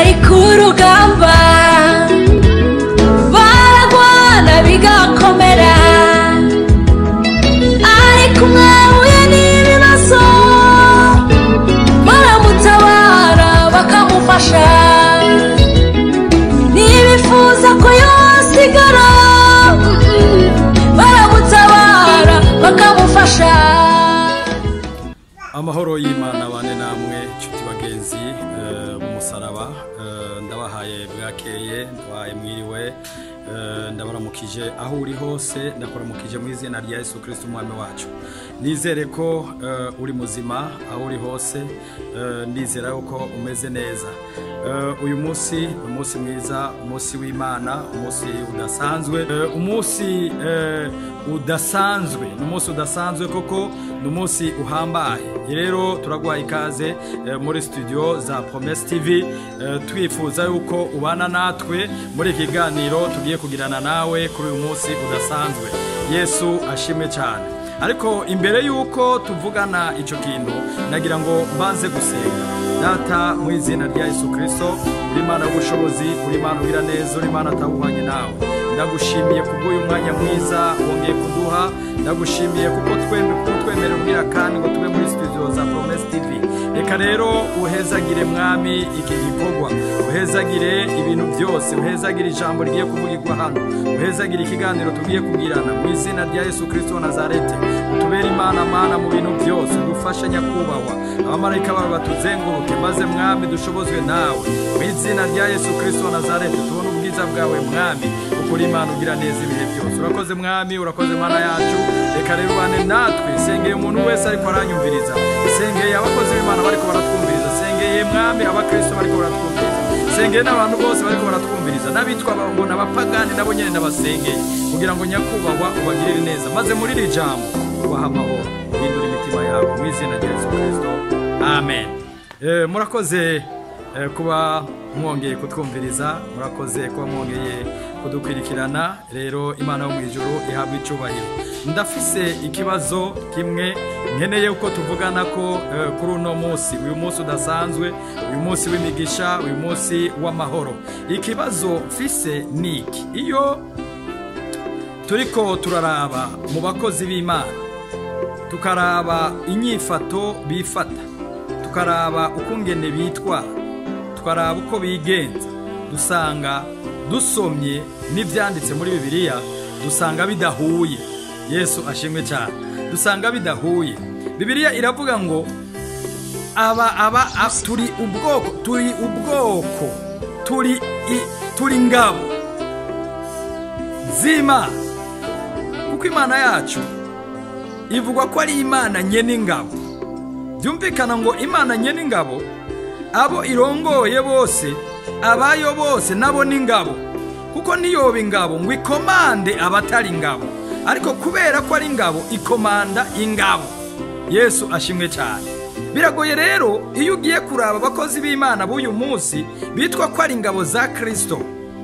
bari ku rugamba baragwana bigakomera ariko mwahuye n'ibibazo baramutabara bakamufasha ntibifuza ko yosigara baramutabara bakamufasha. Amahoro y'Imana bane namwe nshuti bagenzi b'umusaraba ndabahaye bwakeye ndabahaye mwiriwe ndabaramukije aho uri hose ndakuramukije mu izina rya Yesu Kristo umwami wacu. Nizere ko uri muzima aho uri hose ndizera ko umeze neza. Uyu munsi umunsi mwiza, umunsi w'Imana, umunsi udasanzwe, umunsi udasanzwe, umunsi udasanzwe koko n'umunsi uhambaye. Rero turagwaye ikaze muri studio za Promesse TV twifuza yuko ubana natwe muri kiganiro tugiye kugirana nawe kuri uyu munsi udasanzwe. Yesu ashimwe cyane. Ariko imbere yuko tuvugana ico kintu nagira ngo mbanze gusenga. Data mu izina rya Yesu Kristo, uri Imana y'ubushobozi, uri Imana ugira neza, uri Imana atawuhwanye nawe. Ndagushimiye kubw'uyu mwanya mwiza wongeye kuduha, ndagushimiye kuko twemerera ubwira kandi ngo tube muri studio za Promesse TV. Reka rero uhezagire mwami iki gikorwa, uhezagire ibintu byose, uhezagire ijambo rigiye kuvugirwa hano, uhezagire ikiganiro tugiye kugirana mu izina rya Yesu Kristo wa Nazareti. Utubere Imana mana mu bintu byose, dufashe nyakubahwa, abamarayika bawe batuzenguruke maze mwami dushobozwe nawe mu izina rya Yesu Kristo wa Nazareti. Tubone ubwiza bwawe mwami, ukuri Imana ugira neza ibihe byose. Urakoze mwami, urakoze Mana yacu. Reka rero bane natwe, sengeye umuntu wese ariko aranyumviriza, sengeye abakozi b'Imana bariko baratwumviriza, sengeye mwami abakristo bariko baratwumviriza, sengeye n'abantu bose bariko baratwumviriza, n'abitwa ngo n'abapagani nabo nyene ndabasengeye kugira ngo nyakubahwa ubagirire neza maze muri iri jambo ubaha amahoro, uhindura imitima yabo mu izina rya Yesu Kristo, amen. Murakoze kuba mwongeye kutwumviriza, murakoze kuba mwongeye kudukwirikirana. Rero Imana yo mu ijuru ihabwa icubahiro. Ndafise ikibazo kimwe nkeneye uko tuvugana ko kuri uno munsi, uyu munsi udasanzwe, uyu munsi w'imigisha, uyu munsi w'amahoro. Ikibazo mfise niki: iyo turiko turaraba mu bakozi b'Imana, tukaraba inyifato bifata, tukaraba ukungene bitwa, tukaraba uko bigenza, dusanga dusomye n'ivyanditse muri Bibiliya dusanga bidahuye. Yesu ashimwe cyane. Dusanga bidahuye. Bibiliya iravuga ngo turi ubwoko, turi ngabo z'Imana, kuko Imana yacu ivugwa ko ari Imana nyene ingabo. Byumvikana ngo Imana nyene ingabo, abo irongoye bose, abayo bose nabo n'ingabo, kuko niyoba ingabo ngo ikomande abatari ingabo, ariko kubera ko ari ingabo ikomanda ingabo. Yesu ashimwe cyane. Biragoye rero iyo ugiye kuraba abakozi b'Imana b'uyu munsi bitwa ko ari ingabo za Kristo,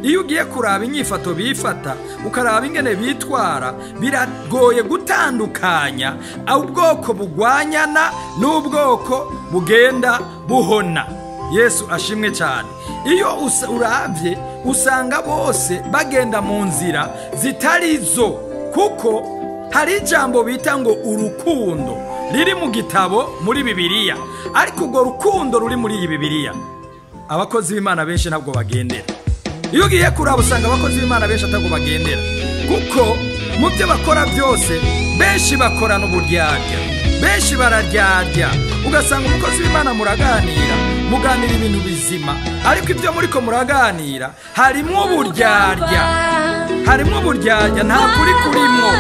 iyo ugiye kuraba inyifato bifata, ukaraba ingene bitwara, biragoye gutandukanya ubwoko bugwanyana n'ubwoko bugenda buhona. Yesu ashimwe cyane. Iyo uravye usanga bose bagenda mu nzira zitarizo, kuko hari ijambo bita ngo urukundo riri mu gitabo muri Bibiliya, ariko urwo rukundo ruri muri iyi Bibiliya abakozi b'Imana benshi ntabwo bagendera. Iyo ugiye kuraba usanga abakozi b'Imana benshi atabwo bagendera, kuko mu byo bakora byose benshi bakorana uburyarya, benshi bararyarya. Ugasanga umukozi w'Imana muraganira, muganira ibintu bizima, ariko ibyo muriko muraganira harimo uburyarya, nta kuri kurimwo.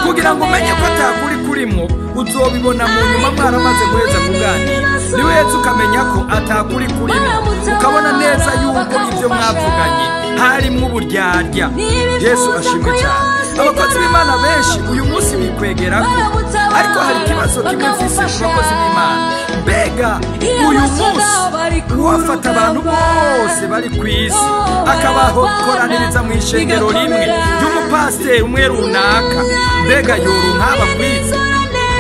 Kugira ngo umenye ko atakuri kurimwo uzobibona mu nyuma mwaramaze guheza kuganira, niwe yetse ukamenya ko atakuri kurimwo, ukabona neza yuko ibyo mwavuganye harimo uburyarya. Yesu ashimwe cyane. Abakozi b'Imana benshi uyu munsi bikwegerako, ariko hari ikibazo kimwe mfise ku bakozi b'Imana. Mbega uyu munsi wafata abantu bose bari ku isi akabakoraniriza mu ishengero rimwe ry'umupasiteri umwe runaka, mbega yoronka abakwiza?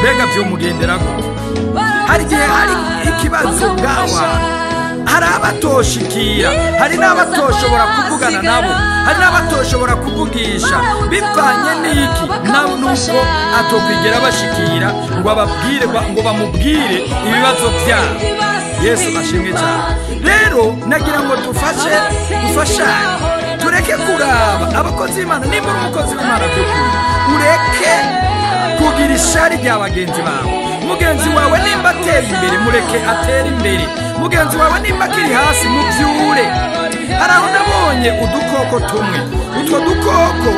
Mbega byomugenderako? Hari igihe hari ikibazo bwawa, hari abatoshikira, hari n'abatoshobora kuvugana nabo, hari n'abatoshobora kuvugisha bivanye n'iki nabo nuko atokwigera bashikira ngo ababwire ngo bamubwire ibibazo byabo. Yesu ashimwe cyane. Rero nagira ngo dufashanye tureke kuraba abakozi b'Imana. Nimba uri umukozi w'Imana by'ukuri, ureke kugira ishari rya bagenzi bawe. Mugenzi wawe nimba ateye imbere, mureke atere imbere. Mugenzi wawe nimba akiri hasi, mubyure. Hari aho nabonye udukoko tumwe, utwo dukoko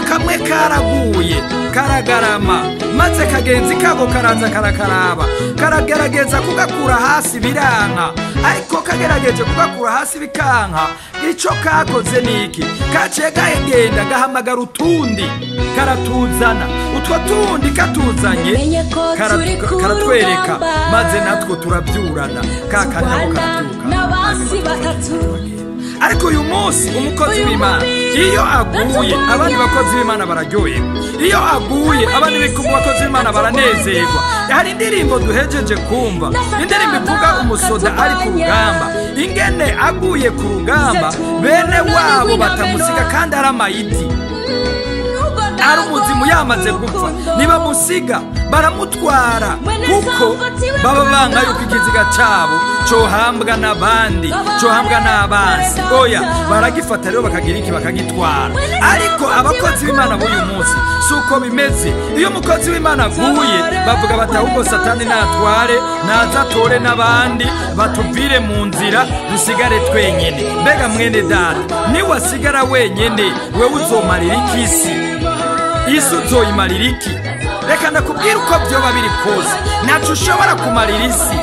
kamwe karaguye karagarama, maze kagenzi kako karaza karakaraba, karagerageza kugakura hasi biranka. Ariko kagerageje kugakura hasi bikanka, ico kakoze niki? Kaciye gahegenda gahamagara utundi karatuzana. Utwo tundi katuzanye karatwereka, maze natwo turabyurana. Kakanyabo karabyuka. Ariko uyu munsi umukozi w'Imana iyo aguye, abandi bakozi b'Imana bararyoherwa. Iyo aguye, abandi bakozi b'Imana baranezerwa. Hari indirimbo duhejeje kumva, indirimbo ivuga umusoda ari ku rugamba, ingene aguye ku rugamba bene wabo batamusiga kandi ari amayiti, ari umuzimu yamaze gupfa, nibamusiga baramutwara kuko baba banga yuko ikiziga cyabo cohambwa n'abandi, cohambwa n'abansi. Oya, baragifata rero bakagira iki, bakagitwara. Ariko abakozi b'Imana b'uyu munsi suko bimeze. Iyo umukozi w'Imana aguye, bavuga bati ahubwo Satani natware, nazatore n'abandi batuvire mu nzira, dusigare twenyene. Mbega mwene data, niwasigara wenyene, wewe uzomarira iki isi? Isi uzoyimarira iki? Reka ndakubwira uko byoba biri kose, ntaco ushobora kumarira isi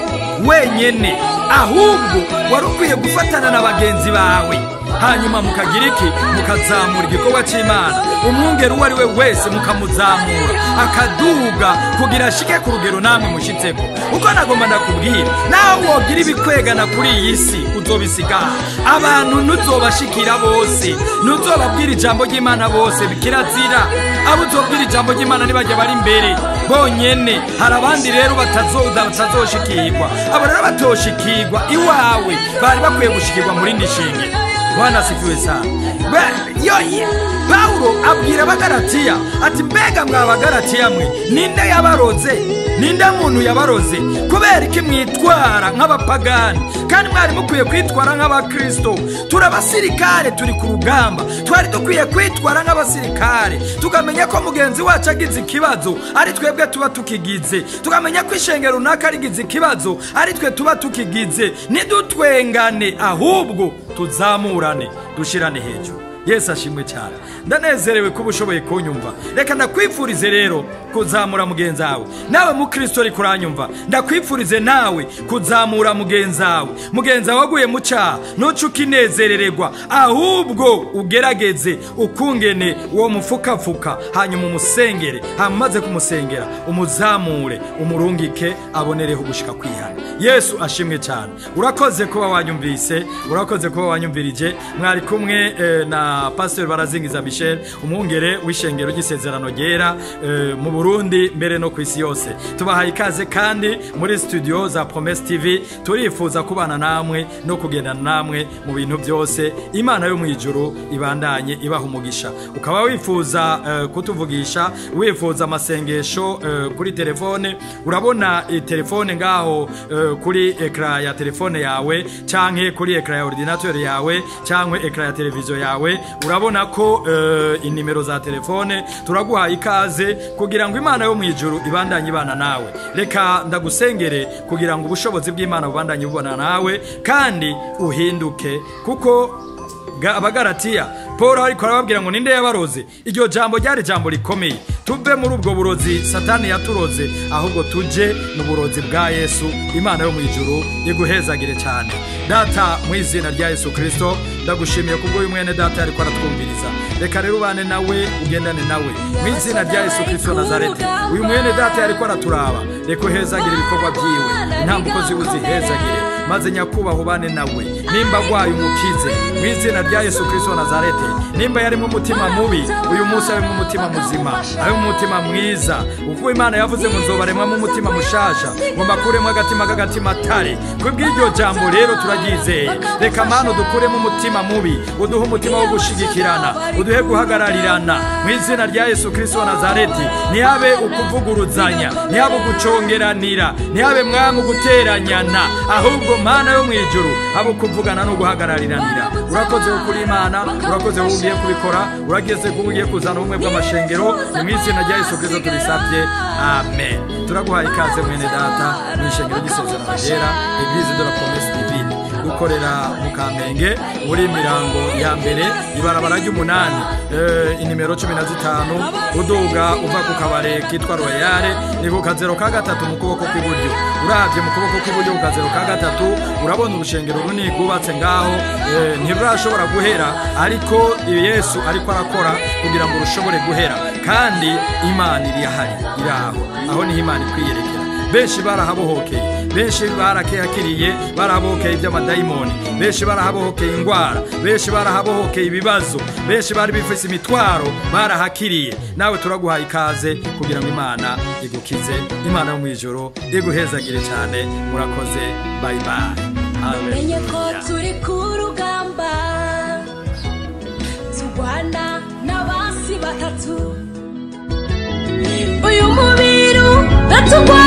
wenyene, ahubwo wari ukwiye gufatana na bagenzi bawe, hanyuma mukagira iki, mukazamura igikorwa cy'Imana. Umwungeri uwo ari we wese mukamuzamura akaduga kugira ashike ku rugero namwe mushitseko. Uko nagomba ndakubwira, nawe wogira ibikwegana kuri iyi si uzobisigara. Abantu ntuzobashikira bose, ntuzobabwira ijambo ry'Imana bose, bikirazira. Abo uzobwira ijambo ry'Imana nibajya bari imbere bonyene. Hari abandi rero batazoshikirwa. Abo rero batoshikirwa iwawe, bari bakwiye gushikirwa muri ndishingiro. Bwana sifiwe sana. Paulo abwira abagalatiya ati, mbega mwa bagalatiya mwe, ninde yabaroze? Ninde muntu yabaroze? Kubera iki mwitwara nk'abapagani kandi mwari mukwiye kwitwara nk'abakristo? Turabasirikare, turi ku rugamba, twari dukwiye kwitwara nk'abasirikare, tukamenya ko mugenzi wacu agize ikibazo ari twebwe tuba tukigize, tukamenya ko ishengero runaka rigize ikibazo ari twe tuba tukigize. Nidutwengane, ahubwo tuzamurane, dushirane hejuru. Yesu ashimwe cyane. Ndanezerewe kuba ushoboye kunyumva. Reka ndakwifurize rero kuzamura mugenzi wawe. Nawe mukristo ari kuranyumva, ndakwifurize nawe kuzamura mugenzi wawe. Mugenzi wawe waguye mu cyaha, ntuce ukinezerererwa, ahubwo ugerageze ukungene uwo mufukafuka, hanyuma umusengere. Hamaze kumusengera, umuzamure, umurungike, abonereho gushika kwihana. Yesu ashimwe cyane. Urakoze kuba wanyumvise, urakoze kuba wanyumvirije. Mwari kumwe na Pastor Barazingiza Michel, umwungere w'ishengero ry'isezerano ryera mu Burundi mbere no kwisi yose. Tubahaye ikaze kandi muri studio za Promesse TV. Turifuza kubana namwe no kugendana namwe mu bintu byose. Imana yo mu ijuru ibandanye ibaha umugisha. Ukaba wifuza kutuvugisha, wifuza amasengesho kuri telefone, urabona telefone ngaho kuri ekran ya telefone yawe, canke kuri ekran ya ordinateur yawe, canke ekran ya televiziyo yawe. Urabona ko inimero za telefone turaguha ikaze kugira ngo Imana yo mu ijuru ibandanye ibana nawe. Reka ndagusengere kugira ngo ubushobozi bw'Imana bubandanye bubana nawe kandi uhinduke, kuko abagalatiya Paulo ariko arababwira ngo ninde yabaroze. Iryo jambo ryari jambo rikomeye. Tuve muri ubwo burozi Satani yaturoze, ahubwo tuje mu burozi bwa Yesu. Imana yo mu ijuru iguhezagire cyane. Data, mu izina rya Yesu Kristo, ndagushimiye kubwo uyu mwene data ariko aratwumviriza. Reka rero ubane nawe, ugendane nawe mu izina rya Yesu Kristo Nazareti. Uyu mwene data ariko araturaba, reka uhezagire ibikorwa byiwe, intambuko zibuzihezagire, maze nyakubaho ubane nawe. Nimba gwaye umukize mu izina rya Yesu Kristo Nazareti. nimba yarimo umutima mubi uyu munsi ari mu mutima muzima ari mu mutima mwiza uko Imana yavuze ngo nzobaremamo umutima mushasha ngo makuremo agatima k'agatima tare kubw'iryo jambo rero turagizeye reka Mana dukuremo umutima mubi uduhe umutima wo gushigikirana uduhe guhagararirana mu izina rya Yesu Kristo wa Nazareti ntihabe ukuvuguruzanya ntihabe gucongeranira ntihabe mwamu guteranyana ahubwo Mana yo mu ijuru abo kuvugana no guhagarariranira urakoze kuri Imana urakoze ugiye kubikora urageze kugiye kuzana ubumwe bw'amashengero mu izina rya Yesu Kristo turisabye amen turaguhaye ikaze mwene data mu ishengero ry'isezerano ryera Église de la Promesse Divine gukorera mu Kamenge muri mirango ya mbere ibarabara ry'umunani inimero 15 uduga uva ku kabare kitwa Royale ni ku kazero ka gatatu mu kuboko kw'iburyo uravye mu kuboko kw'iburyo ku kazero ka gatatu urabona urushengero runini rwubatse ngaho ntirurashobora guhera ariko Yesu ariko arakora kugira ngo rushobore guhera kandi Imana iri ahari iraho aho ni Imana ikwiyerekera benshi barahabohokeye benshi barakeyakiriye barahabohokeye iby'amadayimoni benshi barahabohokeye ingwara benshi barahabohokeye ibibazo benshi bari bifise imitwaro barahakiriye nawe turaguhaye ikaze kugira ngo Imana igukize Imana yo mu ijoro iguhezagire cyane murakoze bye bye menye ko turi ku rugamba turwana n'abasi batatu uyu mubiru datugwa